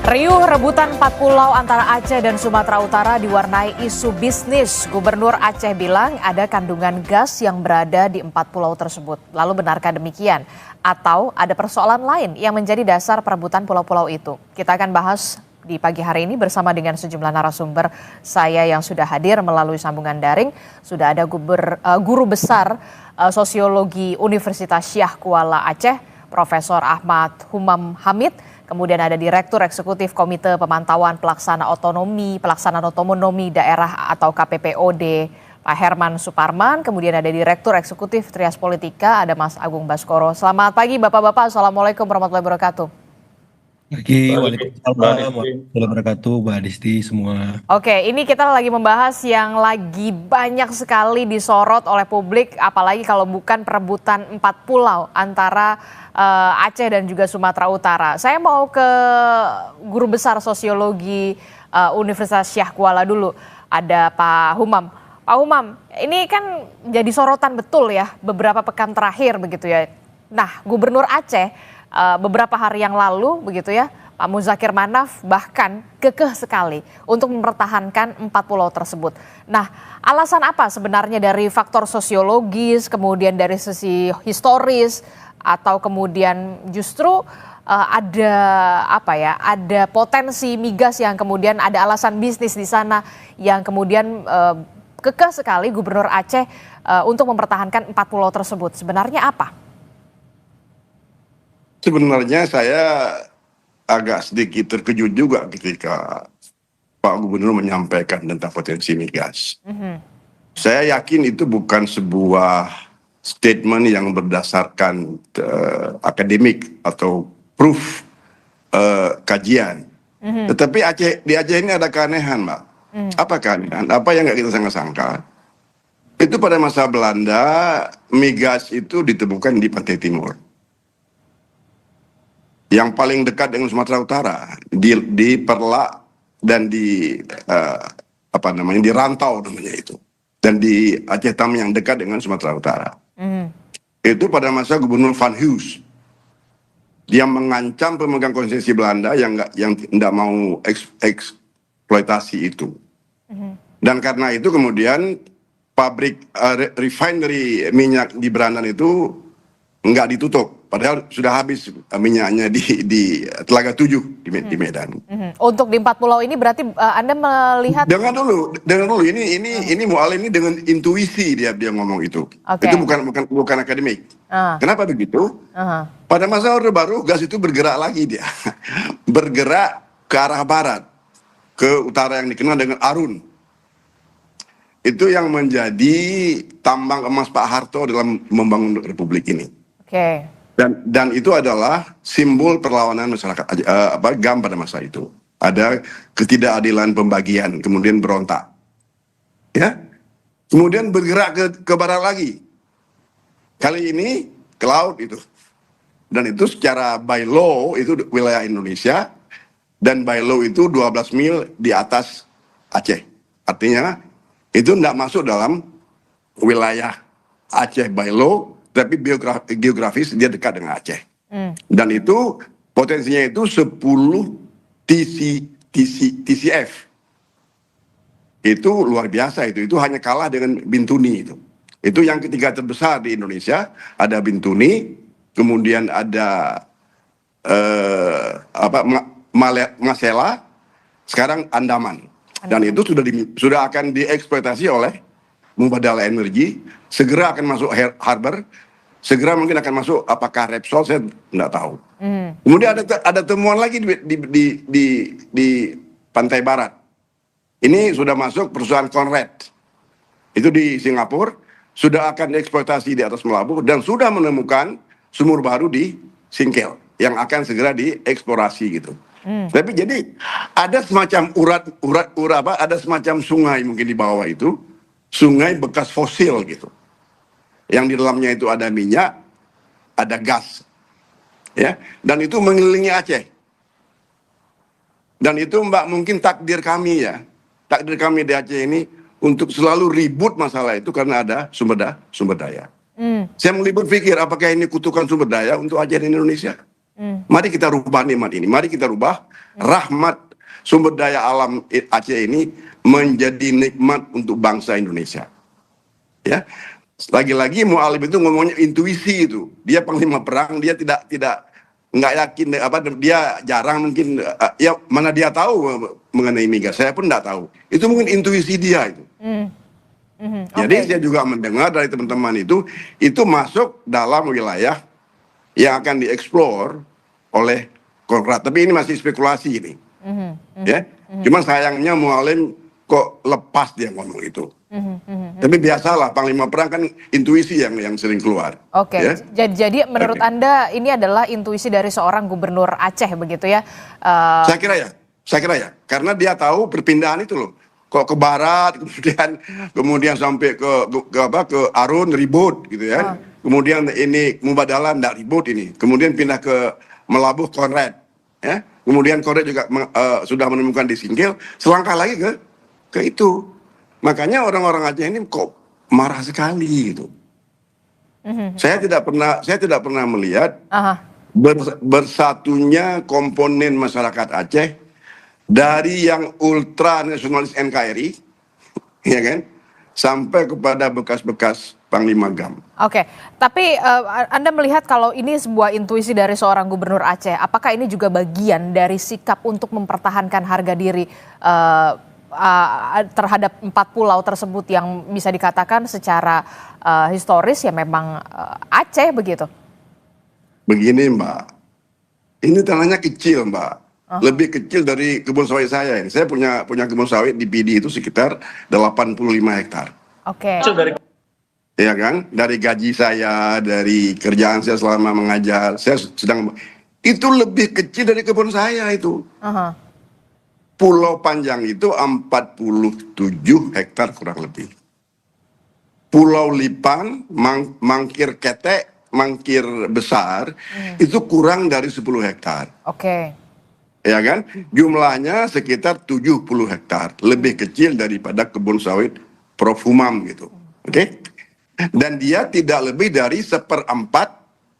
Riuh rebutan 4 pulau antara Aceh dan Sumatera Utara diwarnai isu bisnis. Gubernur Aceh bilang ada kandungan gas yang berada di 4 pulau tersebut. Lalu benarkah demikian? Atau ada persoalan lain yang menjadi dasar perebutan pulau-pulau itu? Kita akan bahas di pagi hari ini bersama dengan sejumlah narasumber saya yang sudah hadir melalui sambungan daring. Sudah ada guru besar sosiologi Universitas Syah Kuala Aceh, Profesor Ahmad Humam Hamid. Kemudian ada Direktur Eksekutif Komite Pemantauan Pelaksanaan Otonomi Daerah atau KPPOD, Pak Herman Suparman. Kemudian ada Direktur Eksekutif Trias Politika, ada Mas Agung Baskoro. Selamat pagi Bapak-Bapak, Assalamualaikum warahmatullahi wabarakatuh. Pagi, waalaikumsalam warahmatullahi wabarakatuh, Mbak Disti semua. Oke, ini kita lagi membahas yang lagi banyak sekali disorot oleh publik, apalagi kalau bukan perebutan 4 pulau antara Aceh dan juga Sumatera Utara. Saya mau ke Guru Besar Sosiologi Universitas Syah Kuala dulu. Ada Pak Humam. Pak Humam, ini kan jadi sorotan betul ya beberapa pekan terakhir begitu ya. Nah, Gubernur Aceh beberapa hari yang lalu begitu ya, Pak Muzakir Manaf bahkan kekeh sekali untuk mempertahankan 4 pulau tersebut. Nah, alasan apa sebenarnya dari faktor sosiologis, kemudian dari sisi historis, atau kemudian justru ada ada potensi migas yang kemudian ada alasan bisnis di sana yang kemudian kekeh sekali Gubernur Aceh untuk mempertahankan 4 pulau tersebut. Sebenarnya apa? Sebenarnya saya agak sedikit terkejut juga ketika Pak Gubernur menyampaikan tentang potensi migas. Saya yakin itu bukan sebuah statement yang berdasarkan akademik atau proof kajian. Tetapi di Aceh ini ada keanehan, Mbak. Apa keanehan? Apa yang nggak kita sangka-sangka? Itu pada masa Belanda, migas itu ditemukan di pantai timur. Yang paling dekat dengan Sumatera Utara, di Perlak dan di di Rantau namanya itu, dan di Aceh Tam yang dekat dengan Sumatera Utara. Itu pada masa Gubernur Van Hees, dia mengancam pemegang konsesi Belanda yang tidak mau eksploitasi itu. Dan karena itu kemudian pabrik refinery minyak di Berandan itu nggak ditutup, padahal sudah habis minyaknya di Telaga 7 di Medan. Untuk di 4 pulau ini berarti Anda melihat? Dengar dulu, ini Mu'alim ini dengan intuisi dia ngomong itu. Okay. Itu bukan akademik. Kenapa begitu? Pada masa Orde Baru gas itu bergerak lagi dia, bergerak ke arah barat, ke utara yang dikenal dengan Arun. Itu yang menjadi tambang emas Pak Harto dalam membangun Republik ini. Okay. Dan itu adalah simbol perlawanan masyarakat GAM pada masa itu. Ada ketidakadilan pembagian, kemudian berontak, ya, kemudian bergerak ke barat lagi. Kali ini ke laut itu, dan itu secara by law itu wilayah Indonesia, dan by law itu 12 mil di atas Aceh. Artinya itu tidak masuk dalam wilayah Aceh by law, tapi geografis dia dekat dengan Aceh. Dan itu potensinya itu 10 TCF. Itu luar biasa itu hanya kalah dengan Bintuni itu. Itu yang ketiga terbesar di Indonesia, ada Bintuni, kemudian ada Masela, sekarang Andaman. Dan itu sudah akan dieksploitasi oleh Mubadala Energi, segera akan masuk harbor, segera mungkin akan masuk apakah Repsol, saya tidak tahu. Kemudian ada temuan lagi di pantai barat. Ini sudah masuk perusahaan Conrad, itu di Singapura, sudah akan dieksploitasi di atas Melabu dan sudah menemukan sumur baru di Singkel yang akan segera dieksplorasi gitu. Tapi jadi ada semacam ada semacam sungai mungkin di bawah itu, sungai bekas fosil gitu, yang di dalamnya itu ada minyak, ada gas, ya, dan itu mengelilingi Aceh. Dan itu Mbak mungkin takdir kami di Aceh ini untuk selalu ribut masalah itu karena ada sumber daya. Saya mulai berpikir apakah ini kutukan sumber daya untuk Aceh dan Indonesia? Mari kita rubah nikmat ini. Mari kita rubah rahmat sumber daya alam Aceh ini menjadi nikmat untuk bangsa Indonesia. Ya, lagi-lagi Mu'alim itu ngomongnya intuisi itu. Dia panglima perang, dia tidak nggak yakin apa, dia jarang mungkin ya mana dia tahu mengenai migas. Saya pun nggak tahu. Itu mungkin intuisi dia itu. Jadi saya juga mendengar dari teman-teman itu masuk dalam wilayah yang akan dieksplor oleh Kongrat. Tapi ini masih spekulasi ini. Ya, cuman sayangnya Mu'alim kok lepas dia ngomong itu. Tapi biasalah Panglima Perang kan intuisi yang sering keluar. Oke, ya? Jadi menurut Anda ini adalah intuisi dari seorang gubernur Aceh begitu ya? Saya kira ya, karena dia tahu perpindahan itu loh. Kok ke barat, kemudian sampai ke Arun ribut gitu ya. Kemudian ini Mubadalah nggak ribut ini. Kemudian pindah ke Melabuh Konrad, ya. Kemudian Konrad juga sudah menemukan di Singgil. Selangkah lagi ke itu. Makanya orang-orang Aceh ini kok marah sekali gitu. Saya tidak pernah melihat bersatunya komponen masyarakat Aceh dari yang ultra nasionalis NKRI, ya kan, sampai kepada bekas-bekas Panglima GAM. Oke, tapi Anda melihat kalau ini sebuah intuisi dari seorang gubernur Aceh, apakah ini juga bagian dari sikap untuk mempertahankan harga diri terhadap 4 pulau tersebut yang bisa dikatakan secara historis ya memang Aceh begitu? Begini Mbak, ini tanahnya kecil Mbak, lebih kecil dari kebun sawit saya ini. Saya punya kebun sawit di Pidi itu sekitar 85 hektar. Oke. Ya kan, dari gaji saya, dari kerjaan saya selama mengajar, saya sedang itu lebih kecil dari kebun saya itu. Pulau Panjang itu 47 hektar kurang lebih. Pulau Lipan, Mangkir Ketek, Mangkir Besar, itu kurang dari 10 hektar. Oke. Ya kan? Jumlahnya sekitar 70 hektar. Lebih kecil daripada kebun sawit Prof. Humam gitu. Oke? Dan dia tidak lebih dari 1/4,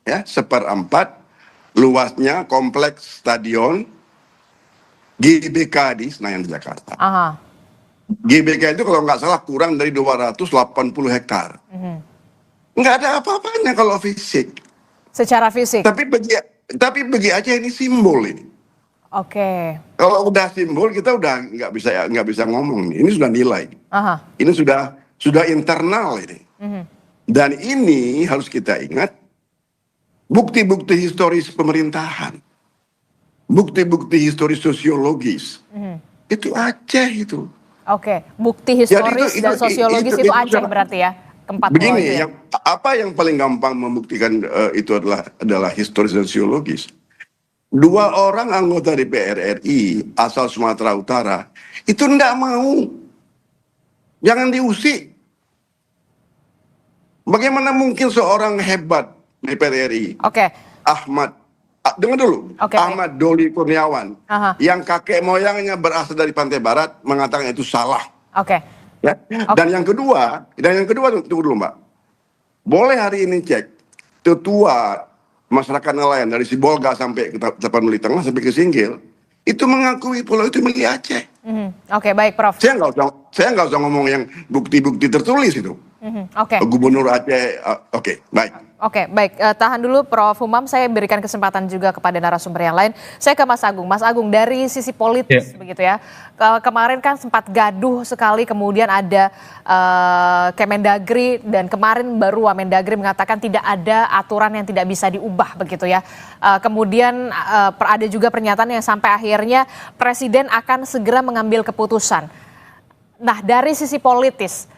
ya, 1/4 luasnya kompleks stadion GBK di Senayan Jakarta. GBK itu kalau nggak salah kurang dari 280 hektar. Nggak ada apa-apanya kalau fisik. Secara fisik. Tapi bagi Aceh ini simbol ini. Oke. Kalau udah simbol kita udah nggak bisa ngomong nih. Ini sudah nilai. Ini sudah internal ini. Dan ini harus kita ingat bukti-bukti historis pemerintahan. Bukti-bukti historis sosiologis, itu Aceh itu. Oke, bukti historis dan sosiologis itu Aceh berarti ya, keempat pulau itu ya? Apa yang paling gampang membuktikan itu adalah historis dan sosiologis. 2 orang anggota DPR RI asal Sumatera Utara, itu enggak mau. Jangan diusik. Bagaimana mungkin seorang hebat DPR RI, dengar dulu, Ahmad Doli Kurniawan, yang kakek moyangnya berasal dari Pantai Barat mengatakan itu salah. Ya? Dan yang kedua, tunggu dulu Mbak, boleh hari ini cek tetua masyarakat nelayan dari Sibolga sampai ke Tapanuli Tengah sampai ke Singgil, itu mengakui pulau itu milik Aceh. Oke, baik Prof. Saya nggak usah ngomong yang bukti-bukti tertulis itu. Gubernur Aceh, oke, baik. Oke, baik. Tahan dulu Prof. Humam, saya berikan kesempatan juga kepada narasumber yang lain. Saya ke Mas Agung. Mas Agung, dari sisi politis begitu ya. Kemarin kan sempat gaduh sekali, kemudian ada Kemendagri dan kemarin baru Wamendagri mengatakan tidak ada aturan yang tidak bisa diubah begitu ya. Kemudian ada juga pernyataan yang sampai akhirnya Presiden akan segera mengambil keputusan. Nah, dari sisi politis,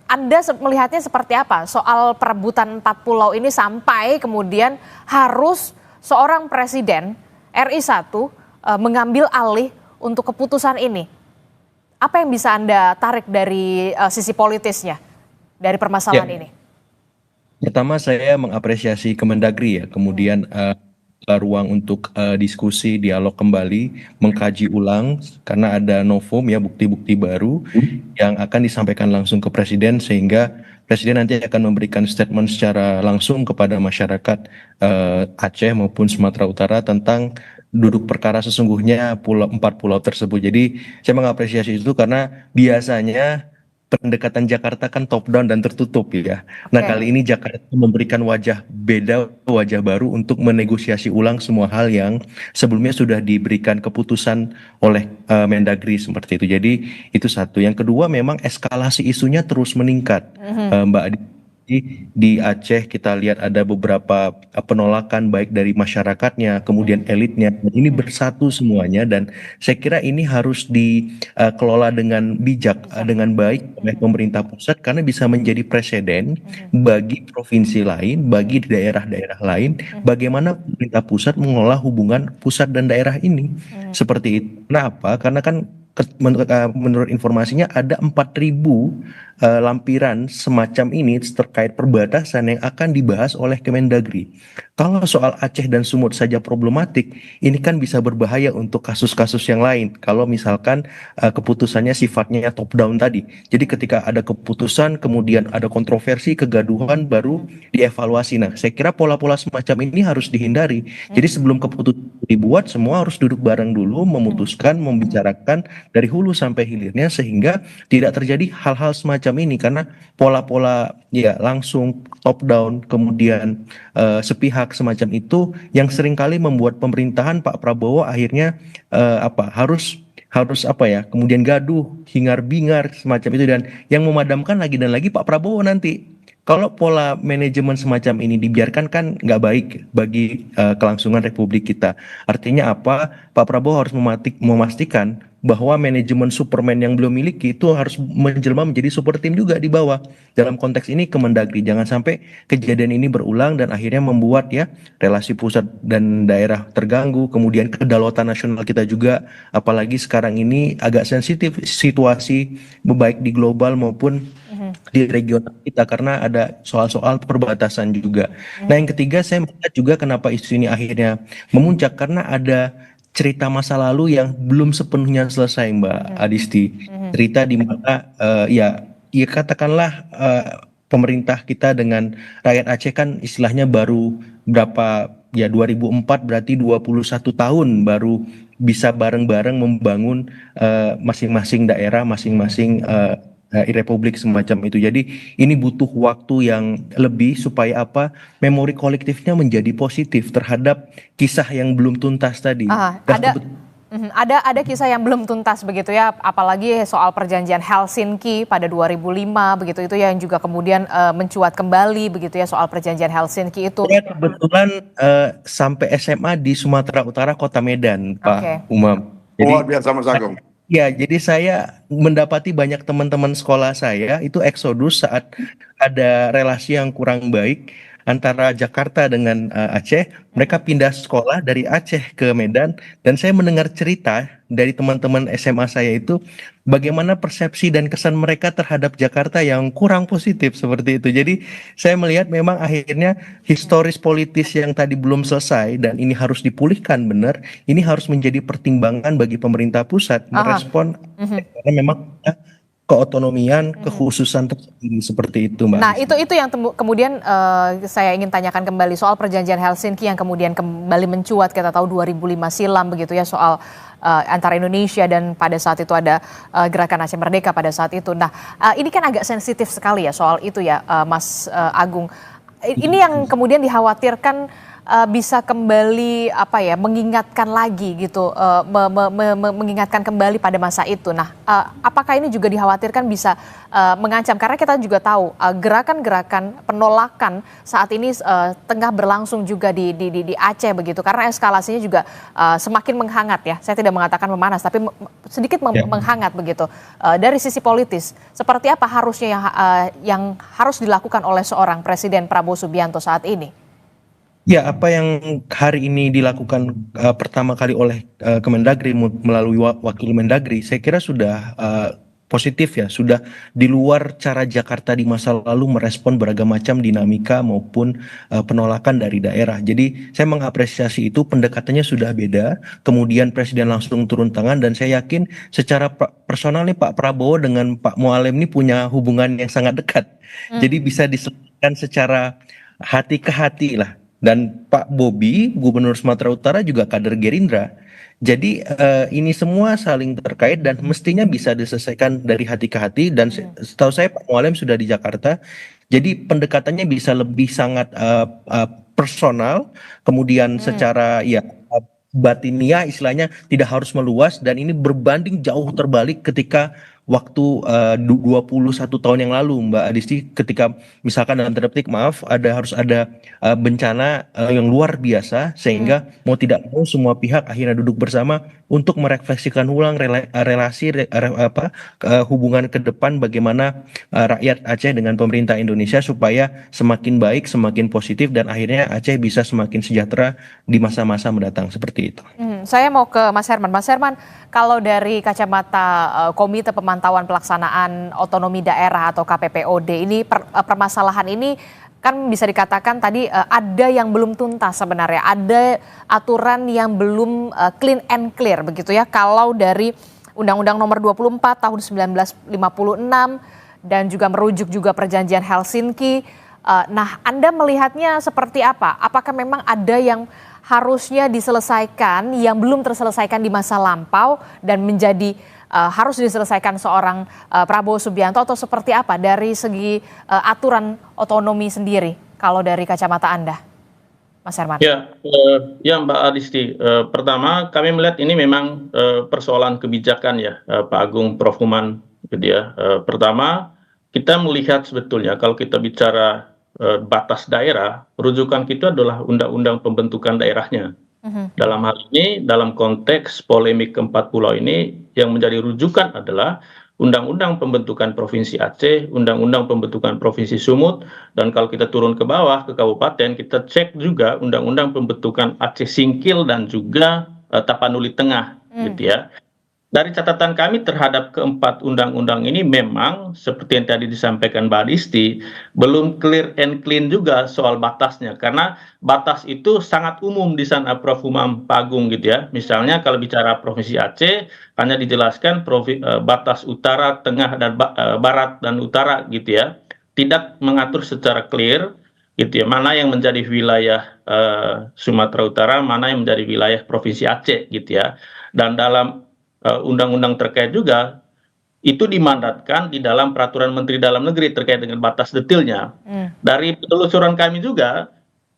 Anda melihatnya seperti apa soal perebutan 4 pulau ini sampai kemudian harus seorang presiden RI 1 mengambil alih untuk keputusan ini? Apa yang bisa Anda tarik dari sisi politisnya dari permasalahan ini? Pertama saya mengapresiasi Kemendagri ya, kemudian ruang untuk diskusi, dialog kembali, mengkaji ulang karena ada novum ya, bukti-bukti baru yang akan disampaikan langsung ke Presiden sehingga Presiden nanti akan memberikan statement secara langsung kepada masyarakat Aceh maupun Sumatera Utara tentang duduk perkara sesungguhnya empat pulau tersebut. Jadi saya mengapresiasi itu karena biasanya pendekatan Jakarta kan top down dan tertutup ya. Nah, Oke. kali ini Jakarta memberikan wajah beda, wajah baru untuk menegosiasi ulang semua hal yang sebelumnya sudah diberikan keputusan oleh Mendagri seperti itu. Jadi itu satu. Yang kedua memang eskalasi isunya terus meningkat, Mbak Adi. Di Aceh kita lihat ada beberapa penolakan baik dari masyarakatnya, kemudian elitnya. Dan ini bersatu semuanya dan saya kira ini harus dikelola dengan bijak, dengan baik oleh pemerintah pusat karena bisa menjadi presiden bagi provinsi lain, bagi daerah-daerah lain, bagaimana pemerintah pusat mengelola hubungan pusat dan daerah ini. Seperti itu. Kenapa? Karena kan menurut informasinya ada 4.000 lampiran semacam ini terkait perbatasan yang akan dibahas oleh Kemendagri. Kalau soal Aceh dan Sumut saja problematik, ini kan bisa berbahaya untuk kasus-kasus yang lain. Kalau misalkan keputusannya sifatnya top down tadi. Jadi ketika ada keputusan, kemudian ada kontroversi, kegaduhan, baru dievaluasi. Nah, saya kira pola-pola semacam ini harus dihindari. Jadi sebelum keputusan dibuat, semua harus duduk bareng dulu, memutuskan, membicarakan dari hulu sampai hilirnya sehingga tidak terjadi hal-hal semacam ini karena pola-pola ya langsung top down kemudian sepihak semacam itu yang seringkali membuat pemerintahan Pak Prabowo akhirnya harus apa ya kemudian gaduh hingar-bingar semacam itu dan yang memadamkan lagi dan lagi Pak Prabowo nanti. Kalau pola manajemen semacam ini dibiarkan kan nggak baik bagi kelangsungan Republik kita. Artinya apa? Pak Prabowo harus memastikan bahwa manajemen Superman yang belum miliki itu harus menjelma menjadi super tim juga di bawah. Dalam konteks ini Kemendagri jangan sampai kejadian ini berulang dan akhirnya membuat ya relasi pusat dan daerah terganggu, kemudian kedaulatan nasional kita juga apalagi sekarang ini agak sensitif situasi baik di global maupun di regional kita karena ada soal-soal perbatasan juga. Nah, yang ketiga saya melihat juga kenapa isu ini akhirnya memuncak karena ada cerita masa lalu yang belum sepenuhnya selesai, Mbak Adisti. Cerita di mana ya katakanlah pemerintah kita dengan rakyat Aceh kan istilahnya baru berapa ya 2004 berarti 21 tahun baru bisa bareng-bareng membangun masing-masing daerah, masing-masing republik semacam itu. Jadi ini butuh waktu yang lebih supaya apa memori kolektifnya menjadi positif terhadap kisah yang belum tuntas tadi. Ada kisah yang belum tuntas begitu ya, apalagi soal perjanjian Helsinki pada 2005 begitu itu yang juga kemudian mencuat kembali begitu ya soal perjanjian Helsinki itu. Saya kebetulan sampai SMA di Sumatera Utara, Kota Medan, Pak Umam. Luar biasa Mas Agung. Ya, jadi saya mendapati banyak teman-teman sekolah saya itu eksodus saat ada relasi yang kurang baik antara Jakarta dengan Aceh. Mereka pindah sekolah dari Aceh ke Medan dan saya mendengar cerita dari teman-teman SMA saya itu bagaimana persepsi dan kesan mereka terhadap Jakarta yang kurang positif seperti itu. Jadi saya melihat memang akhirnya historis politis yang tadi belum selesai dan ini harus dipulihkan benar, ini harus menjadi pertimbangan bagi pemerintah pusat merespon karena memang keotonomian, kekhususan tersendiri seperti itu, Mbak. Nah, itu yang kemudian saya ingin tanyakan kembali soal perjanjian Helsinki yang kemudian kembali mencuat kita tahu 2005 silam begitu ya soal antara Indonesia dan pada saat itu ada gerakan Aceh Merdeka pada saat itu. Nah, ini kan agak sensitif sekali ya soal itu ya, Mas Agung. Ini yang kemudian dikhawatirkan bisa kembali mengingatkan lagi gitu, mengingatkan kembali pada masa itu. Nah, apakah ini juga dikhawatirkan bisa mengancam karena kita juga tahu gerakan-gerakan penolakan saat ini tengah berlangsung juga di Aceh begitu karena eskalasinya juga semakin menghangat ya. Saya tidak mengatakan memanas tapi sedikit menghangat begitu. Dari sisi politis, seperti apa harusnya yang harus dilakukan oleh seorang Presiden Prabowo Subianto saat ini? Ya, apa yang hari ini dilakukan pertama kali oleh Kemendagri melalui Wakil Mendagri, saya kira sudah positif ya, sudah di luar cara Jakarta di masa lalu merespon beragam macam dinamika maupun penolakan dari daerah. Jadi saya mengapresiasi itu, pendekatannya sudah beda. Kemudian Presiden langsung turun tangan dan saya yakin secara personal nih Pak Prabowo dengan Pak Mualem ini punya hubungan yang sangat dekat. Jadi bisa diselesaikan secara hati ke hati lah. Dan Pak Bobi, Gubernur Sumatera Utara juga kader Gerindra. Jadi ini semua saling terkait dan mestinya bisa diselesaikan dari hati ke hati. Dan setahu saya Pak Mualem sudah di Jakarta. Jadi pendekatannya bisa lebih sangat personal, kemudian secara ya batiniah istilahnya tidak harus meluas, dan ini berbanding jauh terbalik ketika waktu 21 tahun yang lalu Mbak Adisti, ketika misalkan dalam tanda petik maaf harus ada bencana yang luar biasa sehingga mau tidak mau semua pihak akhirnya duduk bersama untuk merefleksikan ulang relasi hubungan ke depan bagaimana rakyat Aceh dengan pemerintah Indonesia supaya semakin baik, semakin positif, dan akhirnya Aceh bisa semakin sejahtera di masa-masa mendatang seperti itu. Saya mau ke Mas Herman. Mas Herman, kalau dari kacamata Komite Pemantauan Pelaksanaan Otonomi Daerah atau KPPOD ini, permasalahan ini kan bisa dikatakan tadi ada yang belum tuntas sebenarnya, ada aturan yang belum clean and clear begitu ya. Kalau dari Undang-Undang Nomor 24 Tahun 1956 dan juga merujuk juga Perjanjian Helsinki. Nah, Anda melihatnya seperti apa? Apakah memang ada yang harusnya diselesaikan yang belum terselesaikan di masa lampau dan menjadi harus diselesaikan seorang Prabowo Subianto, atau seperti apa dari segi aturan otonomi sendiri kalau dari kacamata Anda, Mas Herman? Ya Mbak Adisti, pertama kami melihat ini memang persoalan kebijakan ya, Pak Agung, Prof. Human gitu ya. Pertama kita melihat sebetulnya kalau kita bicara batas daerah, rujukan kita adalah undang-undang pembentukan daerahnya. Dalam hal ini, dalam konteks polemik keempat pulau ini, yang menjadi rujukan adalah Undang-Undang Pembentukan Provinsi Aceh, Undang-Undang Pembentukan Provinsi Sumut, dan kalau kita turun ke bawah, ke kabupaten, kita cek juga Undang-Undang Pembentukan Aceh Singkil dan juga Tapanuli Tengah, gitu ya. Dari catatan kami terhadap keempat undang-undang ini memang seperti yang tadi disampaikan Mbak Adisti, belum clear and clean juga soal batasnya, karena batas itu sangat umum di sana, Prof. Humam, Pak Agung gitu ya. Misalnya kalau bicara Provinsi Aceh hanya dijelaskan batas utara, tengah, dan barat dan utara gitu ya, tidak mengatur secara clear gitu ya, mana yang menjadi wilayah Sumatera Utara, mana yang menjadi wilayah Provinsi Aceh gitu ya. Dan dalam undang-undang terkait juga itu dimandatkan di dalam peraturan Menteri Dalam Negeri terkait dengan batas detailnya. Dari penelusuran kami juga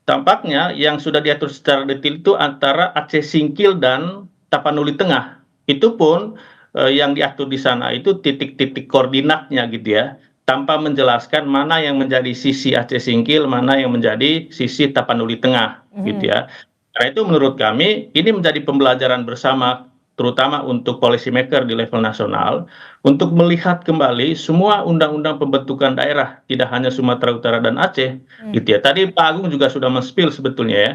tampaknya yang sudah diatur secara detail itu antara Aceh Singkil dan Tapanuli Tengah. Itu pun yang diatur di sana itu titik-titik koordinatnya gitu ya, tanpa menjelaskan mana yang menjadi sisi Aceh Singkil, mana yang menjadi sisi Tapanuli Tengah gitu ya. Karena itu menurut kami ini menjadi pembelajaran bersama, terutama untuk policy maker di level nasional, untuk melihat kembali semua undang-undang pembentukan daerah, tidak hanya Sumatera Utara dan Aceh, gitu ya. Tadi Pak Agung juga sudah men-spill sebetulnya ya.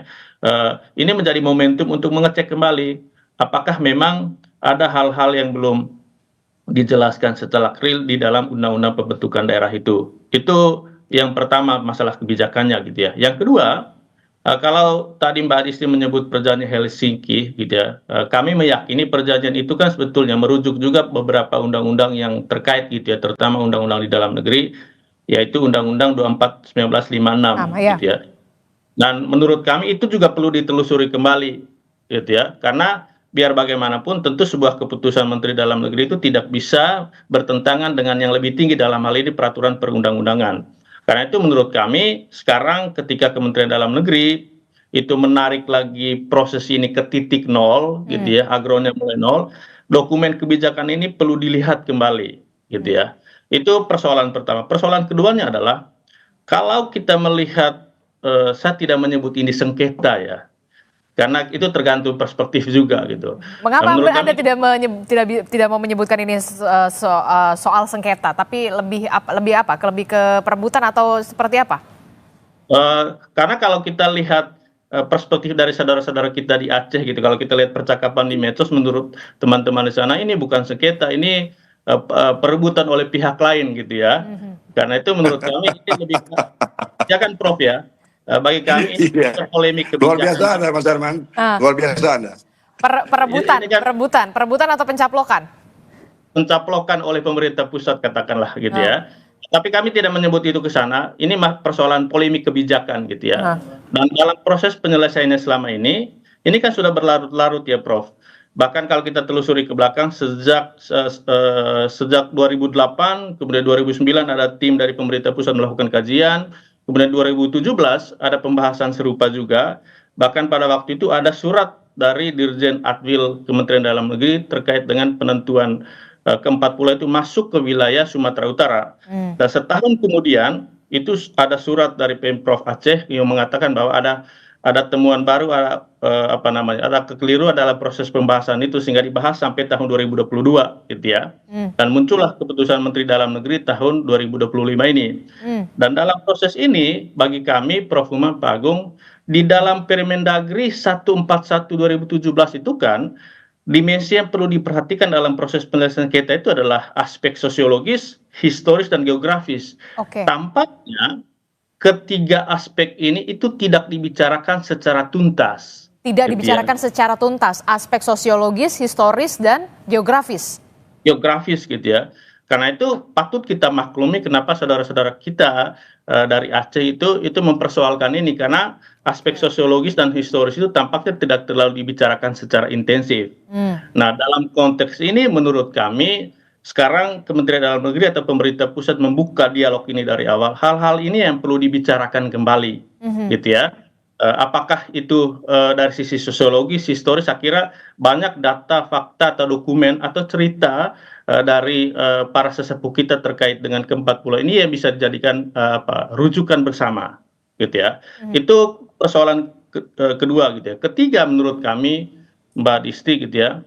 Ini menjadi momentum untuk mengecek kembali apakah memang ada hal-hal yang belum dijelaskan secara clear di dalam undang-undang pembentukan daerah itu. Itu yang pertama, masalah kebijakannya gitu ya. Yang kedua, kalau tadi Mbak Adisti menyebut perjanjian Helsinki gitu ya, kami meyakini perjanjian itu kan sebetulnya merujuk juga beberapa undang-undang yang terkait gitu ya, terutama undang-undang di dalam negeri, yaitu Undang-Undang 24 1956 gitu ya. Dan menurut kami itu juga perlu ditelusuri kembali gitu ya, karena biar bagaimanapun tentu sebuah keputusan Menteri Dalam Negeri itu tidak bisa bertentangan dengan yang lebih tinggi, dalam hal ini peraturan perundang-undangan. Karena itu menurut kami sekarang ketika Kementerian Dalam Negeri itu menarik lagi proses ini ke titik nol gitu ya, agronya mulai nol, dokumen kebijakan ini perlu dilihat kembali gitu ya. Itu persoalan pertama. Persoalan keduanya adalah kalau kita melihat, saya tidak menyebut ini sengketa ya, karena itu tergantung perspektif juga gitu. Mengapa Anda tidak mau menyebutkan ini soal sengketa, tapi lebih apa? Lebih ke perebutan atau seperti apa? Karena kalau kita lihat perspektif dari saudara-saudara kita di Aceh gitu, kalau kita lihat percakapan di medsos, menurut teman-teman di sana ini bukan sengketa, ini perebutan oleh pihak lain gitu ya. Karena itu menurut kami ini lebih ya kan Prof ya. Bagi kami ini Iya. polemik Luar biasa kebijakan. Anda, Mas Herman. Luar biasa Anda. Perebutan atau pencaplokan? Pencaplokan oleh pemerintah pusat katakanlah gitu ya. Tapi kami tidak menyebut itu ke sana. Ini persoalan polemik kebijakan gitu ya. Dan dalam proses penyelesaiannya selama ini kan sudah berlarut-larut ya Prof. Bahkan kalau kita telusuri ke belakang sejak 2008, kemudian 2009 ada tim dari pemerintah pusat melakukan kajian, kemudian 2017 ada pembahasan serupa juga. Bahkan pada waktu itu ada surat dari Dirjen Adwil Kementerian Dalam Negeri terkait dengan penentuan keempat pulau itu masuk ke wilayah Sumatera Utara. Dan setahun kemudian itu ada surat dari Pemprov Aceh yang mengatakan bahwa ada temuan baru, ada kekeliruan dalam proses pembahasan itu sehingga dibahas sampai tahun 2022 gitu ya. Dan muncullah keputusan Menteri Dalam Negeri tahun 2025 ini. Dan dalam proses ini bagi kami Prof Umam, Pak Agung, di dalam Permendagri 141 2017 itu kan dimensi yang perlu diperhatikan dalam proses penyelesaian kita itu adalah aspek sosiologis, historis, dan geografis. Tampaknya ketiga aspek ini itu tidak dibicarakan secara tuntas. Tidak dibicarakan secara tuntas, aspek sosiologis, historis, dan geografis. Geografis gitu ya. Karena itu patut kita maklumi kenapa saudara-saudara kita dari Aceh itu mempersoalkan ini, karena aspek sosiologis dan historis itu tampaknya tidak terlalu dibicarakan secara intensif. Nah, dalam konteks ini menurut kami sekarang Kementerian Dalam Negeri atau pemerintah pusat membuka dialog ini dari awal. Hal-hal ini yang perlu dibicarakan kembali, gitu ya. Apakah itu dari sisi sosiologis, historis, saya kira banyak data, fakta, atau dokumen, atau cerita dari para sesepuh kita terkait dengan keempat pulau ini yang bisa dijadikan rujukan bersama, gitu ya. Itu persoalan kedua, gitu ya. Ketiga, menurut kami, Mbak Disti, gitu ya,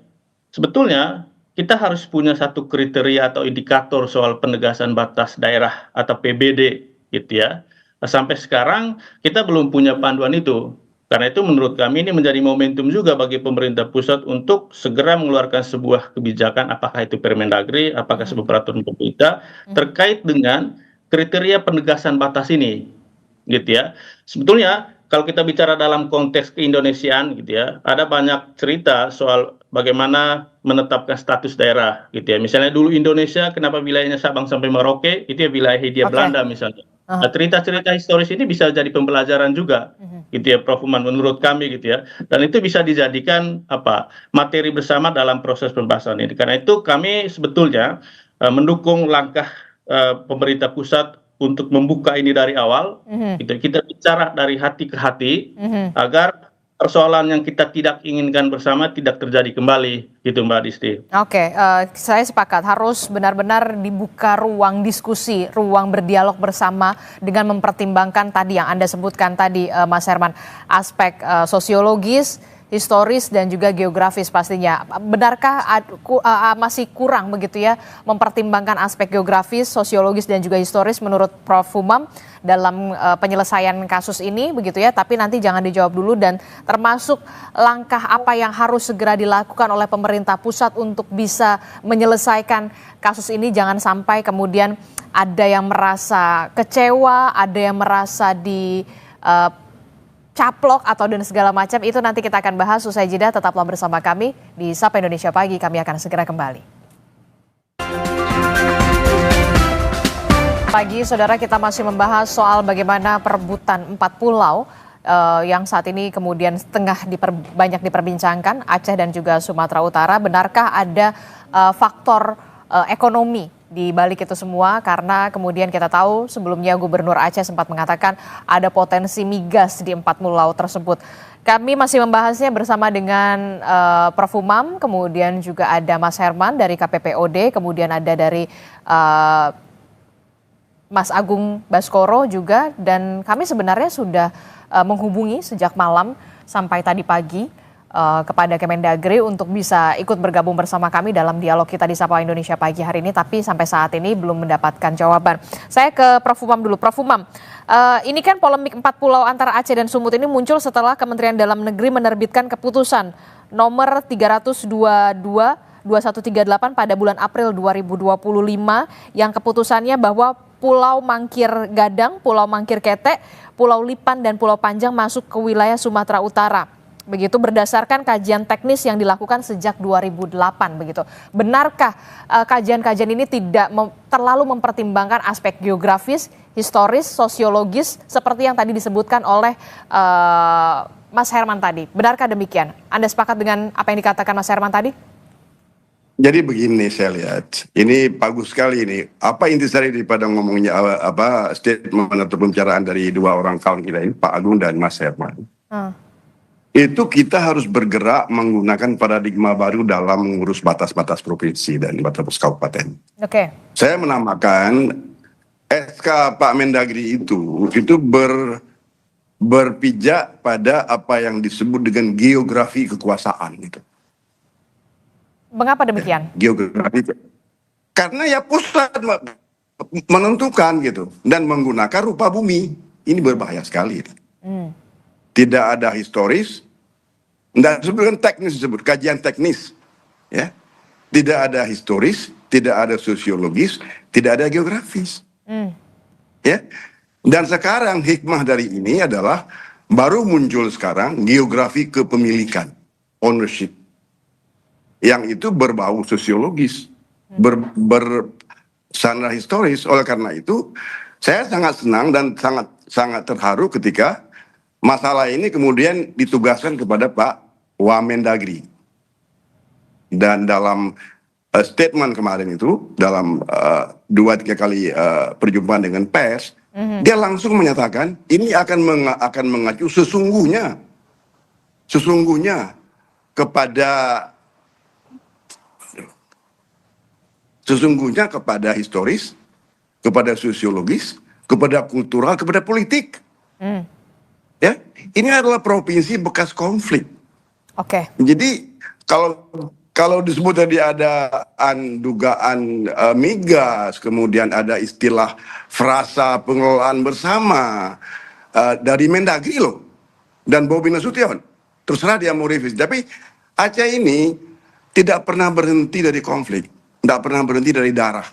sebetulnya kita harus punya satu kriteria atau indikator soal penegasan batas daerah atau PBD, gitu ya. Sampai sekarang kita belum punya panduan itu. Karena itu menurut kami ini menjadi momentum juga bagi pemerintah pusat untuk segera mengeluarkan sebuah kebijakan, apakah itu Permendagri, apakah sebuah peraturan pemerintah terkait dengan kriteria penegasan batas ini, gitu ya. Sebetulnya kalau kita bicara dalam konteks keindonesiaan, gitu ya, ada banyak cerita soal bagaimana menetapkan status daerah, gitu ya. Misalnya dulu Indonesia, kenapa wilayahnya Sabang sampai Merauke, itu ya wilayah Hindia Belanda misalnya. Nah, cerita-cerita historis ini bisa jadi pembelajaran juga, gitu ya, Prof Uman, menurut kami, gitu ya. Dan itu bisa dijadikan materi bersama dalam proses pembahasan ini. Karena itu kami sebetulnya mendukung langkah pemerintah pusat untuk membuka ini dari awal. Kita bicara dari hati ke hati agar persoalan yang kita tidak inginkan bersama tidak terjadi kembali, gitu Mbak Disti. Oke, saya sepakat harus benar-benar dibuka ruang diskusi, ruang berdialog bersama dengan mempertimbangkan tadi yang Anda sebutkan tadi, Mas Herman, aspek sosiologis, historis, dan juga geografis pastinya. Benarkah masih kurang begitu ya mempertimbangkan aspek geografis, sosiologis, dan juga historis menurut Prof Umam dalam penyelesaian kasus ini begitu ya, tapi nanti jangan dijawab dulu, dan termasuk langkah apa yang harus segera dilakukan oleh pemerintah pusat untuk bisa menyelesaikan kasus ini, jangan sampai kemudian ada yang merasa kecewa, ada yang merasa caplok atau dan segala macam. Itu nanti kita akan bahas usai jeda. Tetaplah bersama kami di Sapa Indonesia Pagi, kami akan segera kembali. Pagi, saudara, kita masih membahas soal bagaimana perebutan 4 pulau yang saat ini kemudian banyak diperbincangkan, Aceh dan juga Sumatera Utara. Benarkah ada faktor ekonomi di balik itu semua, karena kemudian kita tahu sebelumnya Gubernur Aceh sempat mengatakan ada potensi migas di 4 pulau tersebut. Kami masih membahasnya bersama dengan Prof Umam, kemudian juga ada Mas Herman dari KPPOD, kemudian ada dari Mas Agung Baskoro juga, dan kami sebenarnya sudah menghubungi sejak malam sampai tadi pagi kepada Kemendagri untuk bisa ikut bergabung bersama kami dalam dialog kita di Sapa Indonesia Pagi hari ini, tapi sampai saat ini belum mendapatkan jawaban. Saya ke Prof Umam dulu. Prof Umam, ini kan polemik 4 pulau antara Aceh dan Sumut ini muncul setelah Kementerian Dalam Negeri menerbitkan keputusan nomor 322 2138 pada bulan April 2025 yang keputusannya bahwa Pulau Mangkir Gadang, Pulau Mangkir Kete, Pulau Lipan dan Pulau Panjang masuk ke wilayah Sumatera Utara. Begitu berdasarkan kajian teknis yang dilakukan sejak 2008 begitu. Benarkah kajian-kajian ini tidak terlalu mempertimbangkan aspek geografis, historis, sosiologis seperti yang tadi disebutkan oleh Mas Herman tadi? Benarkah demikian? Anda sepakat dengan apa yang dikatakan Mas Herman tadi? Jadi begini saya lihat, ini bagus sekali ini. Apa intisari daripada ngomongnya statement atau pembicaraan dari dua orang kawan kita ini, Pak Agung dan Mas Herman. Itu kita harus bergerak menggunakan paradigma baru dalam mengurus batas-batas provinsi dan batas kabupaten. Oke. Saya menamakan SK Pak Mendagri itu berpijak pada apa yang disebut dengan geografi kekuasaan itu. Mengapa demikian? Geografi. Karena ya pusat menentukan gitu dan menggunakan rupa bumi. Ini berbahaya sekali. Tidak ada historis, dan sebutkan teknis disebut kajian teknis, ya. Tidak ada historis, tidak ada sosiologis, tidak ada geografis, ya. Dan sekarang hikmah dari ini adalah baru muncul sekarang geografi kepemilikan, ownership, yang itu berbau sosiologis, bersandar historis. Oleh karena itu, saya sangat senang dan sangat terharu ketika masalah ini kemudian ditugaskan kepada Pak Wamendagri. Dan dalam statement kemarin itu, dalam 2-3 kali perjumpaan dengan pers, dia langsung menyatakan ini akan mengacu sesungguhnya kepada historis, kepada sosiologis, kepada kultural, kepada politik. Ya, ini adalah provinsi bekas konflik. Oke. Jadi kalau disebut tadi ada dugaan migas, kemudian ada istilah frasa pengelolaan bersama dari Mendagri loh dan Bobi Nasution. Terserah dia mau revisi. Tapi Aceh ini tidak pernah berhenti dari konflik, tidak pernah berhenti dari darah.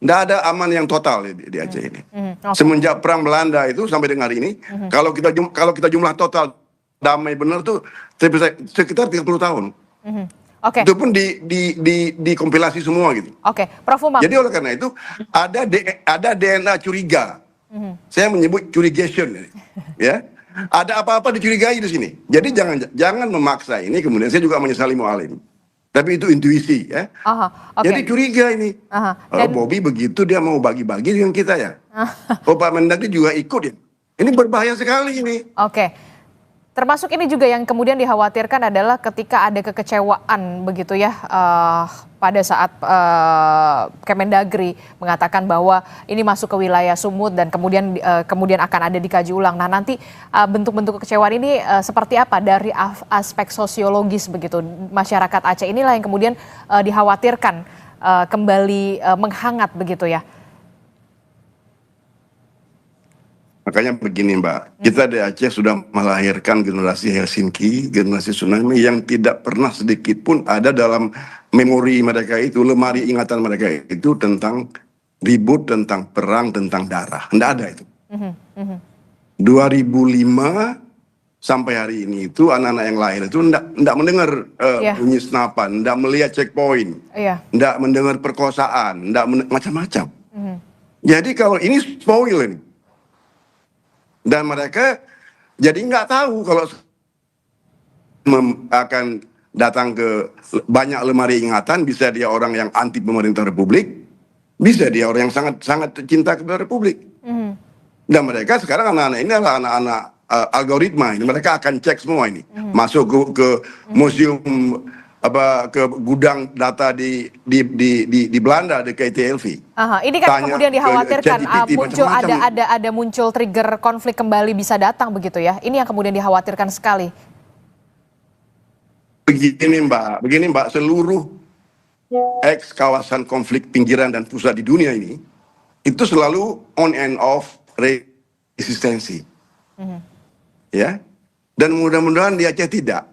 Tidak ada aman yang total di Aceh ini. Semenjak perang Belanda itu sampai dengan hari ini, kalau kita jumlah total damai benar tuh sekitar 30 tahun. Oke. Itu pun dikompilasi semua gitu. Oke, Prof. Umam. Jadi oleh karena itu ada DNA curiga. Saya menyebut curigation, ya. Ada apa-apa dicurigai di sini. Jadi jangan memaksa ini. Kemudian saya juga menyesali Mualim. Tapi itu intuisi, ya. Okay. Jadi curiga ini. Kalau Bobi begitu dia mau bagi-bagi dengan kita ya. Oh, Pak Mendagri juga ikut ya. Ini berbahaya sekali ini. Oke. Termasuk ini juga yang kemudian dikhawatirkan adalah ketika ada kekecewaan begitu ya pada saat Kemendagri mengatakan bahwa ini masuk ke wilayah Sumut dan kemudian akan ada dikaji ulang. Nah, nanti bentuk-bentuk kekecewaan ini seperti apa dari aspek sosiologis begitu masyarakat Aceh inilah yang kemudian dikhawatirkan kembali menghangat begitu ya. Makanya begini Mbak, kita di Aceh sudah melahirkan generasi Helsinki, generasi tsunami yang tidak pernah sedikit pun ada dalam memori mereka itu, lemari ingatan mereka itu tentang ribut, tentang perang, tentang darah. Tidak ada itu. 2005 sampai hari ini itu anak-anak yang lahir itu tidak mendengar bunyi senapan, tidak melihat checkpoint, tidak mendengar perkosaan, tidak macam-macam. Jadi kalau ini spoil ini. Dan mereka jadi nggak tahu kalau akan datang ke banyak lemari ingatan, bisa dia orang yang anti pemerintah Republik, bisa dia orang yang sangat cinta kepada Republik. Dan mereka sekarang anak-anak ini adalah anak-anak algoritma ini, mereka akan cek semua ini, masuk ke museum ke gudang data di Belanda, di KTLV. Ini kan kemudian dikhawatirkan muncul trigger konflik kembali bisa datang begitu ya. Ini yang kemudian dikhawatirkan sekali. Begini Mbak, seluruh ex kawasan konflik pinggiran dan pusat di dunia ini itu selalu on and off resistensi. Ya. Dan mudah-mudahan di Aceh tidak.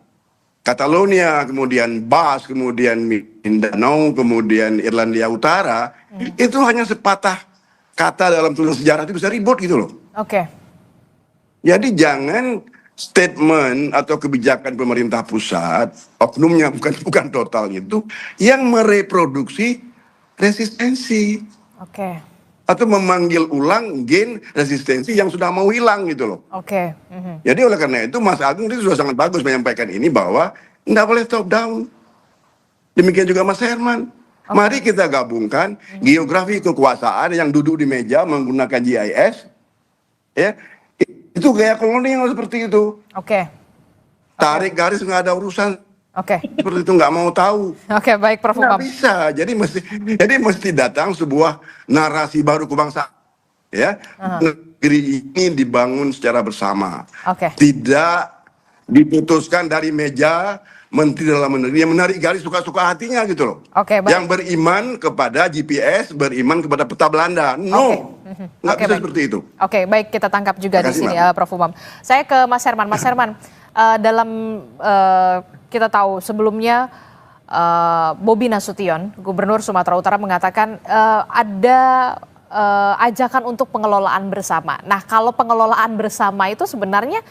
Catalonia, kemudian Bas, kemudian Mindanao, kemudian Irlandia Utara, itu hanya sepatah kata dalam tulisan sejarah itu bisa ribut gitu loh. Oke. Jadi jangan statement atau kebijakan pemerintah pusat, oknumnya bukan total itu, yang mereproduksi resistensi Oke. atau memanggil ulang gen resistensi yang sudah mau hilang gitu loh. Oke. Jadi oleh karena itu Mas Agung itu sudah sangat bagus menyampaikan ini bahwa tidak boleh top down. Demikian juga Mas Herman. Mari kita gabungkan geografi kekuasaan yang duduk di meja menggunakan GIS, ya itu gaya kolonial seperti itu. Oke. Tarik garis nggak ada urusan Oke. seperti itu, nggak mau tahu. Oke, baik Prof. Nggak Umam. bisa. Jadi mesti datang sebuah narasi baru kebangsaan. Ya, negeri ini dibangun secara bersama. Oke. Tidak diputuskan dari meja Menteri Dalam Negeri yang menarik garis suka-suka hatinya gitu loh. Oke, baik. Yang beriman kepada GPS, beriman kepada peta Belanda. No, nggak Oke, bisa baik. seperti itu. Oke, baik, kita tangkap juga di Terima kasih, sini Mbak. Prof. Umam. Saya ke Mas Herman. Mas Herman, dalam kita tahu sebelumnya Bobi Nasution, Gubernur Sumatera Utara mengatakan ada ajakan untuk pengelolaan bersama. Nah, kalau pengelolaan bersama itu sebenarnya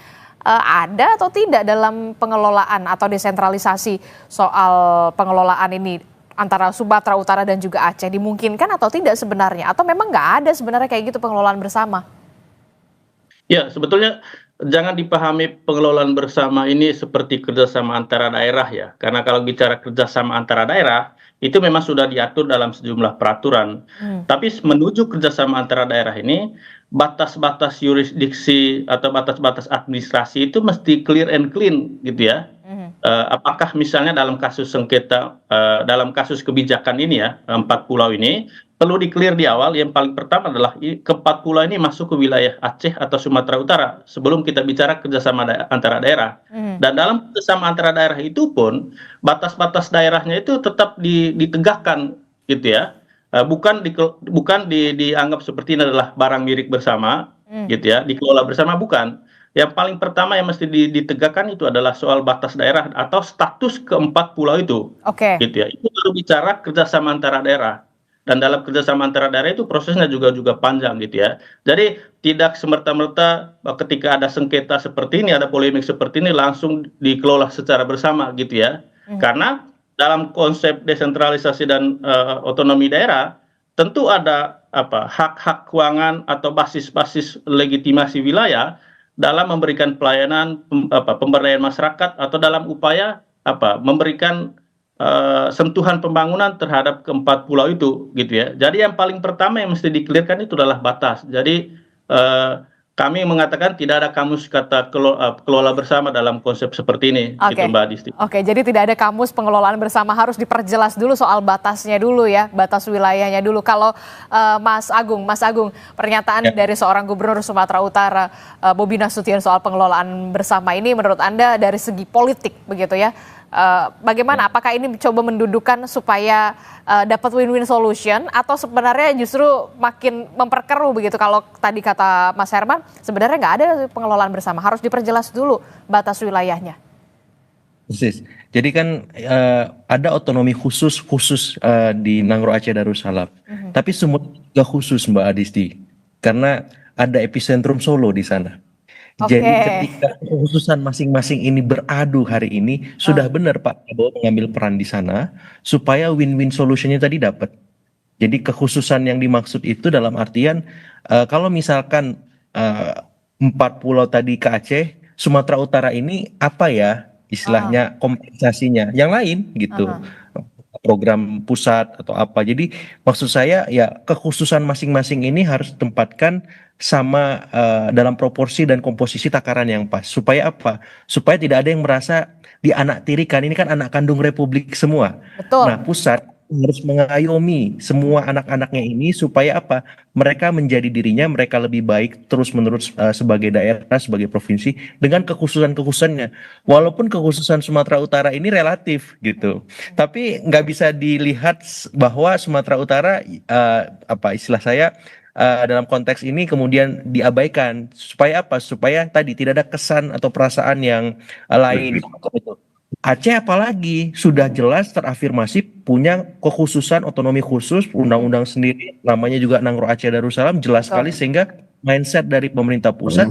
ada atau tidak dalam pengelolaan atau desentralisasi soal pengelolaan ini antara Sumatera Utara dan juga Aceh, dimungkinkan atau tidak sebenarnya? Atau memang nggak ada sebenarnya kayak gitu pengelolaan bersama? Ya, sebetulnya jangan dipahami pengelolaan bersama ini seperti kerjasama antara daerah ya. Karena kalau bicara kerjasama antara daerah, itu memang sudah diatur dalam sejumlah peraturan. Tapi menuju kerjasama antara daerah ini, batas-batas yurisdiksi atau batas-batas administrasi itu mesti clear and clean gitu ya. Apakah misalnya dalam kasus sengketa, dalam kasus kebijakan ini ya, 4 pulau ini, perlu di-clear di awal. Yang paling pertama adalah ke-4 pulau ini masuk ke wilayah Aceh atau Sumatera Utara sebelum kita bicara kerjasama antara daerah. Dan dalam kerjasama antara daerah itu pun batas-batas daerahnya itu tetap ditegakkan gitu ya. Bukan dianggap seperti ini adalah barang milik bersama gitu ya, dikelola bersama, bukan. Yang paling pertama yang mesti ditegakkan itu adalah soal batas daerah atau status ke-4 pulau itu. Oke. Gitu ya. Itu baru bicara kerjasama antara daerah. Dan dalam kerjasama antara daerah itu prosesnya juga panjang gitu ya. Jadi tidak semerta-merta ketika ada sengketa seperti ini, ada polemik seperti ini langsung dikelola secara bersama gitu ya. Karena dalam konsep desentralisasi dan otonomi daerah tentu ada hak-hak keuangan atau basis-basis legitimasi wilayah dalam memberikan pelayanan pemberdayaan masyarakat atau dalam upaya memberikan sentuhan pembangunan terhadap ke-4 pulau itu gitu ya. Jadi yang paling pertama yang mesti di-clearkan itu adalah batas. Jadi kami mengatakan tidak ada kamus kata kelola bersama dalam konsep seperti ini, gitu Mbak Disti. Oke, jadi tidak ada kamus pengelolaan bersama, harus diperjelas dulu soal batasnya dulu ya, batas wilayahnya dulu. Kalau Mas Agung, pernyataan dari seorang Gubernur Sumatera Utara, Bobi Nasution, soal pengelolaan bersama ini menurut Anda dari segi politik begitu ya, bagaimana? Apakah ini coba mendudukan supaya dapat win-win solution atau sebenarnya justru makin memperkeruh begitu? Kalau tadi kata Mas Herman, sebenarnya nggak ada pengelolaan bersama, harus diperjelas dulu batas wilayahnya. Persis. Jadi kan ada otonomi khusus di Nangro Aceh Darussalam. Tapi semua juga khusus Mbak Adisti, karena ada epicentrum Solo di sana. Jadi ketika kekhususan masing-masing ini beradu hari ini, sudah benar Pak Prabowo mengambil peran di sana supaya win-win solutionnya tadi dapat. Jadi kekhususan yang dimaksud itu dalam artian kalau misalkan 4 pulau tadi ke Aceh, Sumatera Utara ini apa ya istilahnya kompensasinya yang lain gitu. Program pusat atau apa. Jadi maksud saya ya kekhususan masing-masing ini harus ditempatkan sama dalam proporsi dan komposisi takaran yang pas. Supaya apa? Supaya tidak ada yang merasa dianaktirikan. Ini kan anak kandung Republik semua. Betul. Nah, pusat harus mengayomi semua anak-anaknya ini supaya apa? Mereka menjadi dirinya, mereka lebih baik terus-menerus sebagai daerah, sebagai provinsi dengan kekhususan-kekhususannya. Walaupun kekhususan Sumatera Utara ini relatif gitu, tapi nggak bisa dilihat bahwa Sumatera Utara istilah saya dalam konteks ini kemudian diabaikan. Supaya apa? Supaya tadi tidak ada kesan atau perasaan yang lain. Aceh apalagi sudah jelas terafirmasi punya kekhususan otonomi khusus, undang-undang sendiri, namanya juga Nangro Aceh Darussalam, jelas sekali Betul. sehingga mindset dari pemerintah pusat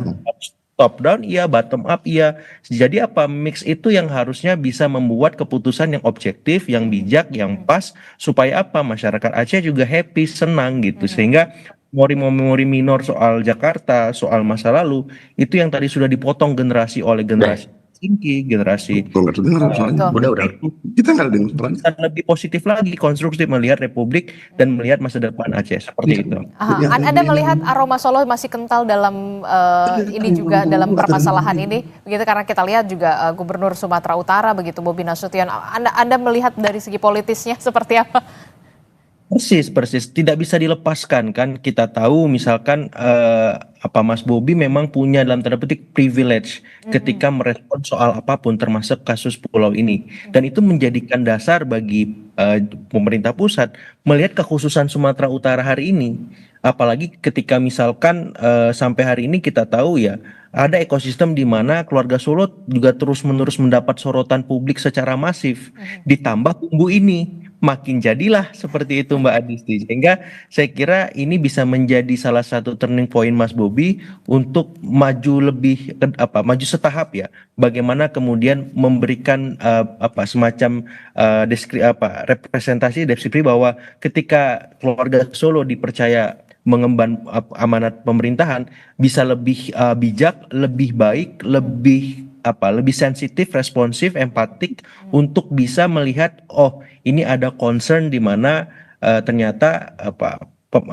top down iya, bottom up iya. Jadi apa mix itu yang harusnya bisa membuat keputusan yang objektif, yang bijak, yang pas supaya apa masyarakat Aceh juga happy, senang gitu. Sehingga memori-memori minor soal Jakarta, soal masa lalu itu yang tadi sudah dipotong generasi oleh generasi tinggi, generasi Kok nggak dengar soalnya? Betul. Udah. Kita nggak dengar soalnya. dan lebih positif lagi, konstruktif melihat Republik dan melihat masa depan Aceh seperti itu. Aha, Anda melihat aroma Solo masih kental dalam ini juga dalam permasalahan ini, begitu karena kita lihat juga Gubernur Sumatera Utara begitu Bobi Nasution. Anda melihat dari segi politisnya seperti apa? Persis. Tidak bisa dilepaskan kan. Kita tahu misalkan apa Mas Bobi memang punya dalam tanda petik privilege ketika merespon soal apapun termasuk kasus pulau ini. Dan itu menjadikan dasar bagi pemerintah pusat melihat kekhususan Sumatera Utara hari ini. Apalagi ketika misalkan sampai hari ini kita tahu ya ada ekosistem di mana keluarga Solo juga terus-menerus mendapat sorotan publik secara masif. Ditambah kubu ini makin jadilah seperti itu Mbak Adisti, sehingga saya kira ini bisa menjadi salah satu turning point Mas Bobi untuk maju lebih maju setahap ya, bagaimana kemudian memberikan semacam representasi deskripsi bahwa ketika keluarga Solo dipercaya mengemban amanat pemerintahan bisa lebih bijak, lebih baik, lebih sensitif, responsif, empatik untuk bisa melihat ini ada concern di mana ternyata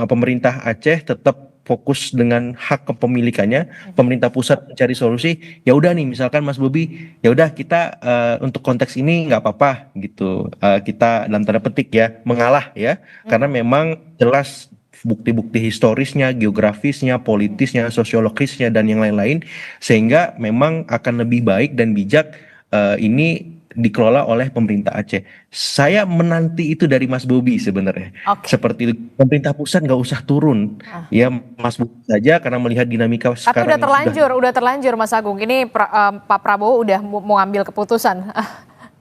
pemerintah Aceh tetap fokus dengan hak kepemilikannya, pemerintah pusat mencari solusi. Ya udah nih, misalkan Mas Bobi, ya udah kita untuk konteks ini nggak apa-apa gitu, kita dalam tanda petik ya mengalah ya, karena memang jelas bukti-bukti historisnya, geografisnya, politisnya, sosiologisnya dan yang lain-lain, sehingga memang akan lebih baik dan bijak ini dikelola oleh pemerintah Aceh. Saya menanti itu dari Mas Bobi sebenarnya. Oke. Seperti pemerintah pusat nggak usah turun, ya Mas Bobi saja karena melihat dinamika Tapi sekarang udah terlanjur Mas Agung. Ini Pak Prabowo udah mau ambil keputusan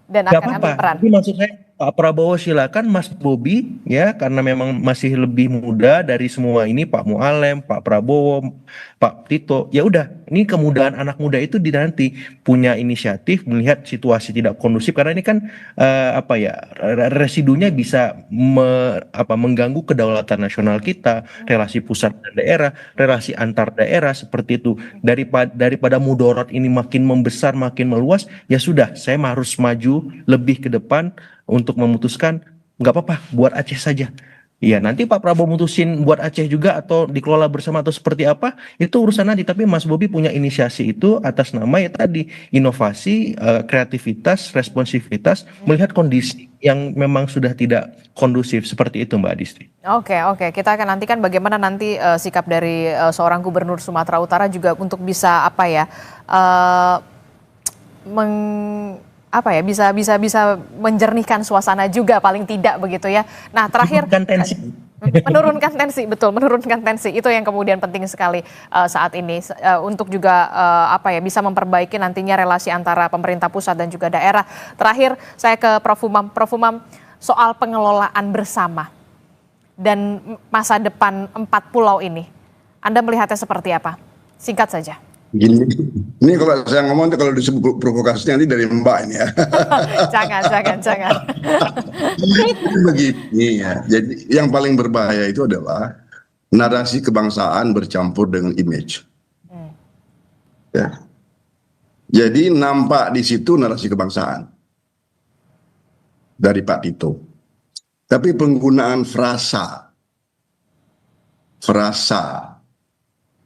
dan Gak akan ambil apa-apa. peran. Tapi maksud saya Pak Prabowo silakan, Mas Bobi ya, karena memang masih lebih muda dari semua ini, Pak Mualem, Pak Prabowo, Pak Tito. Ya udah, ini kemudahan anak muda itu nanti punya inisiatif melihat situasi tidak kondusif karena ini kan residunya bisa mengganggu kedaulatan nasional kita, relasi pusat dan daerah, relasi antar daerah seperti itu. Daripada mudorot ini makin membesar, makin meluas, ya sudah, saya harus maju lebih ke depan untuk memutuskan nggak apa-apa buat Aceh saja. Iya, nanti Pak Prabowo mutusin buat Aceh juga atau dikelola bersama atau seperti apa, itu urusan nanti. Tapi Mas Bobi punya inisiasi itu atas nama ya tadi inovasi, kreativitas, responsivitas, melihat kondisi yang memang sudah tidak kondusif seperti itu Mbak Adisti. Oke, kita akan nantikan bagaimana nanti sikap dari seorang gubernur Sumatera Utara juga untuk bisa bisa menjernihkan suasana juga paling tidak begitu ya. Nah, terakhir menurunkan tensi itu yang kemudian penting sekali saat ini untuk juga bisa memperbaiki nantinya relasi antara pemerintah pusat dan juga daerah. Terakhir saya ke Prof Umam soal pengelolaan bersama dan masa depan 4 pulau ini. Anda melihatnya seperti apa? Singkat saja. Gini, ini kalau saya ngomong kalau disebut provokasi nanti dari Mbak ini ya. Jangan. Begini ya, jadi yang paling berbahaya itu adalah narasi kebangsaan bercampur dengan image. Ya. Jadi nampak di situ narasi kebangsaan dari Pak Tito. Tapi penggunaan frasa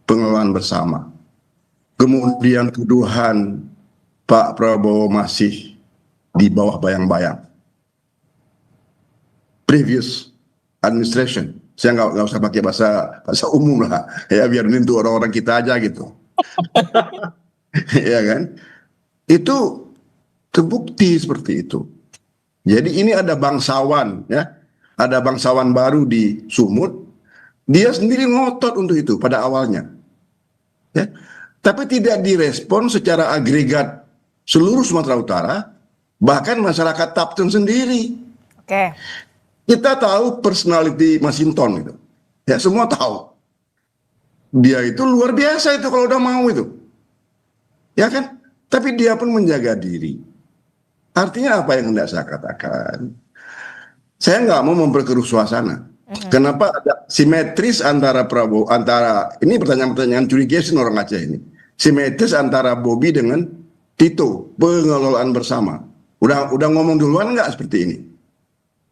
pengelolaan bersama. Kemudian tuduhan Pak Prabowo masih di bawah bayang-bayang. Previous administration, saya nggak usah pakai bahasa umum lah, ya biar ini untuk orang-orang kita aja gitu. Ya kan? Itu terbukti seperti itu. Jadi ini ada bangsawan, ya, ada bangsawan baru di Sumut. Dia sendiri ngotot untuk itu pada awalnya. Ya. Tapi tidak direspon secara agregat seluruh Sumatera Utara, bahkan masyarakat Taptun sendiri. Oke. Kita tahu personality Masinton itu. Ya, semua tahu. Dia itu luar biasa itu kalau udah mau itu. Ya kan? Tapi dia pun menjaga diri. Artinya apa yang hendak saya katakan? Saya nggak mau memperkeruh suasana. Kenapa ada simetris antara Prabowo, ini pertanyaan-pertanyaan curious orang Aceh ini. Simetris antara Bobi dengan Tito, pengelolaan bersama. Udah ngomong duluan nggak seperti ini?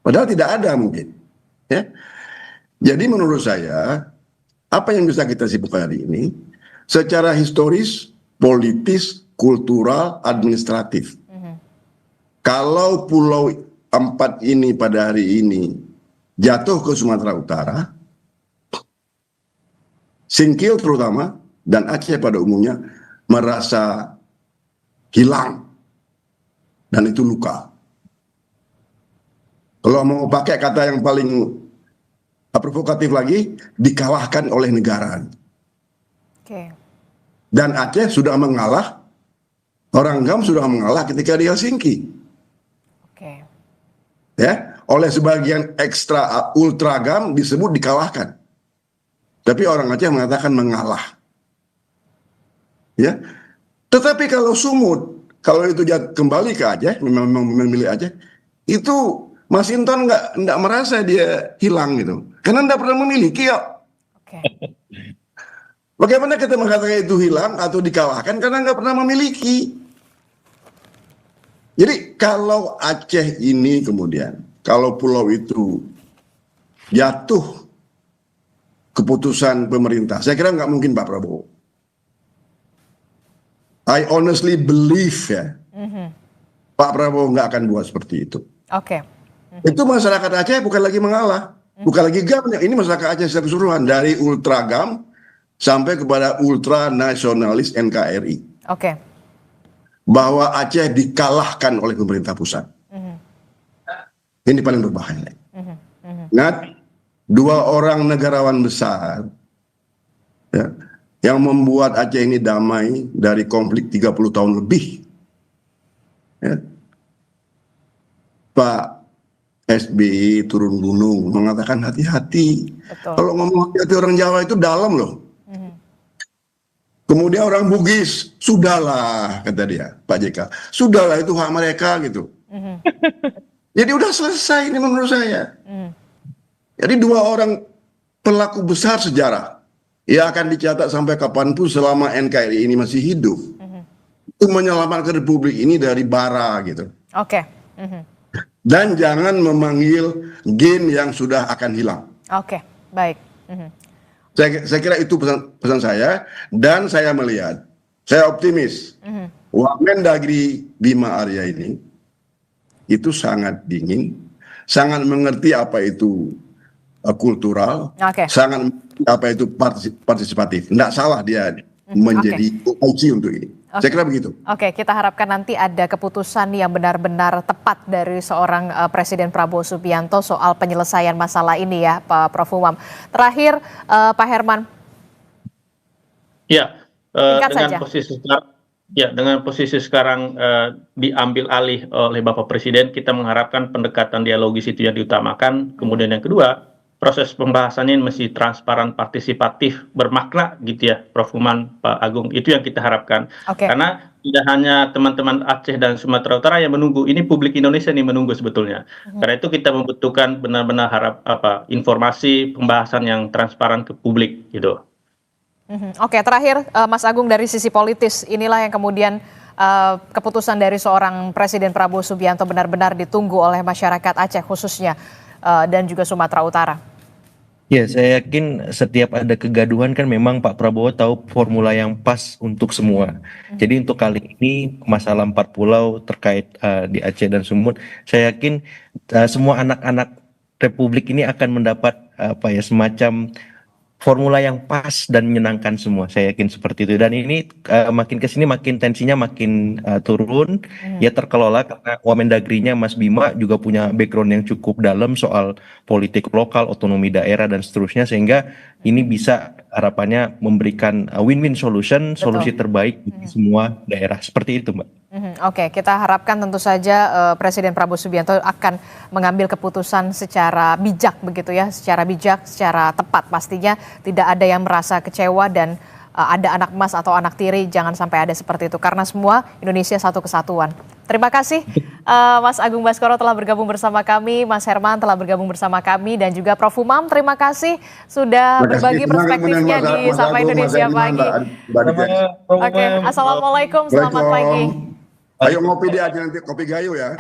Padahal tidak ada mungkin. Ya. Jadi menurut saya, apa yang bisa kita simpulkan hari ini, secara historis, politis, kultural, administratif. Kalau Pulau 4 ini pada hari ini jatuh ke Sumatera Utara, Singkil terutama, dan Aceh pada umumnya merasa hilang. Dan itu luka. Kalau mau pakai kata yang paling provokatif lagi, dikalahkan oleh negara. Oke. Dan Aceh sudah mengalah, orang GAM sudah mengalah ketika di Helsinki. Oke. Ya, oleh sebagian ekstra ultra GAM disebut dikalahkan. Tapi orang Aceh mengatakan mengalah. Ya. Tetapi kalau Sumut, kalau itu kembali ke Aceh, memang memilih Aceh, itu Masinton nggak merasa dia hilang gitu, karena nggak pernah memiliki kok. Oke. Bagaimana kita mengatakan itu hilang atau dikalahkan karena nggak pernah memiliki. Jadi kalau Aceh ini kemudian, kalau pulau itu jatuh keputusan pemerintah, saya kira nggak mungkin Pak Prabowo. I honestly believe ya, Pak Prabowo nggak akan buat seperti itu. Oke. Itu masyarakat Aceh bukan lagi mengalah, bukan lagi GAM, ini masyarakat Aceh secara keseluruhan, dari ultra GAM sampai kepada ultra nasionalis NKRI. Oke. Bahwa Aceh dikalahkan oleh pemerintah pusat. Ini paling berbahaya. Ingat, 2 orang negarawan besar ya, yang membuat Aceh ini damai dari konflik 30 tahun lebih. Ya. Pak SBY turun gunung mengatakan hati-hati. Kalau ngomong hati-hati orang Jawa itu dalam loh. Kemudian orang Bugis, sudahlah kata dia, Pak JK, sudahlah itu hak mereka gitu. Jadi udah selesai ini menurut saya. Jadi 2 orang pelaku besar sejarah yang akan dicatat sampai kapanpun selama NKRI ini masih hidup, untuk menyelamatkan Republik ini dari bara gitu. Oke. Dan jangan memanggil gen yang sudah akan hilang. Oke, baik. Saya kira itu pesan saya, dan saya melihat, saya optimis, Wamendagri Bima Arya ini itu sangat dingin, sangat mengerti apa itu kultural, sangat mengerti apa itu partisipatif. Tidak salah dia menjadi kunci untuk ini. Saya kira begitu. Oke, kita harapkan nanti ada keputusan yang benar-benar tepat dari seorang Presiden Prabowo Subianto soal penyelesaian masalah ini ya, Pak Prof. Umam. Terakhir, Pak Herman. Ya, dengan posisi sekarang, dengan posisi sekarang diambil alih oleh Bapak Presiden, kita mengharapkan pendekatan dialogis itu yang diutamakan. Kemudian yang kedua, proses pembahasannya masih transparan, partisipatif, bermakna gitu ya, Prof. Umam, Pak Agung. Itu yang kita harapkan. Karena tidak hanya teman-teman Aceh dan Sumatera Utara yang menunggu, ini publik Indonesia nih menunggu sebetulnya. Karena itu kita membutuhkan benar-benar informasi pembahasan yang transparan ke publik gitu. Oke, terakhir Mas Agung, dari sisi politis, inilah yang kemudian keputusan dari seorang Presiden Prabowo Subianto benar-benar ditunggu oleh masyarakat Aceh khususnya dan juga Sumatera Utara. Ya, saya yakin setiap ada kegaduhan kan memang Pak Prabowo tahu formula yang pas untuk semua. Jadi untuk kali ini masalah 4 pulau terkait di Aceh dan Sumut, saya yakin semua anak-anak Republik ini akan mendapat semacam formula yang pas dan menyenangkan semua. Saya yakin seperti itu. Dan ini makin kesini makin tensinya makin turun. Ya terkelola karena Wamendagrinya Mas Bima juga punya background yang cukup dalam soal politik lokal, otonomi daerah dan seterusnya, sehingga ini bisa harapannya memberikan win-win solution, solusi Betul. terbaik bagi semua daerah. Seperti itu, Mbak. Oke, kita harapkan tentu saja Presiden Prabowo Subianto akan mengambil keputusan secara bijak begitu ya, secara bijak, secara tepat pastinya tidak ada yang merasa kecewa dan ada anak emas atau anak tiri, jangan sampai ada seperti itu karena semua Indonesia satu kesatuan. Terima kasih Mas Agung Baskoro telah bergabung bersama kami, Mas Herman telah bergabung bersama kami dan juga Prof Umam, terima kasih sudah berbagi perspektifnya di Sapa Indonesia Pagi. Oke, Assalamualaikum, selamat pagi. Ayo ngopi di aja nanti, kopi gayo ya.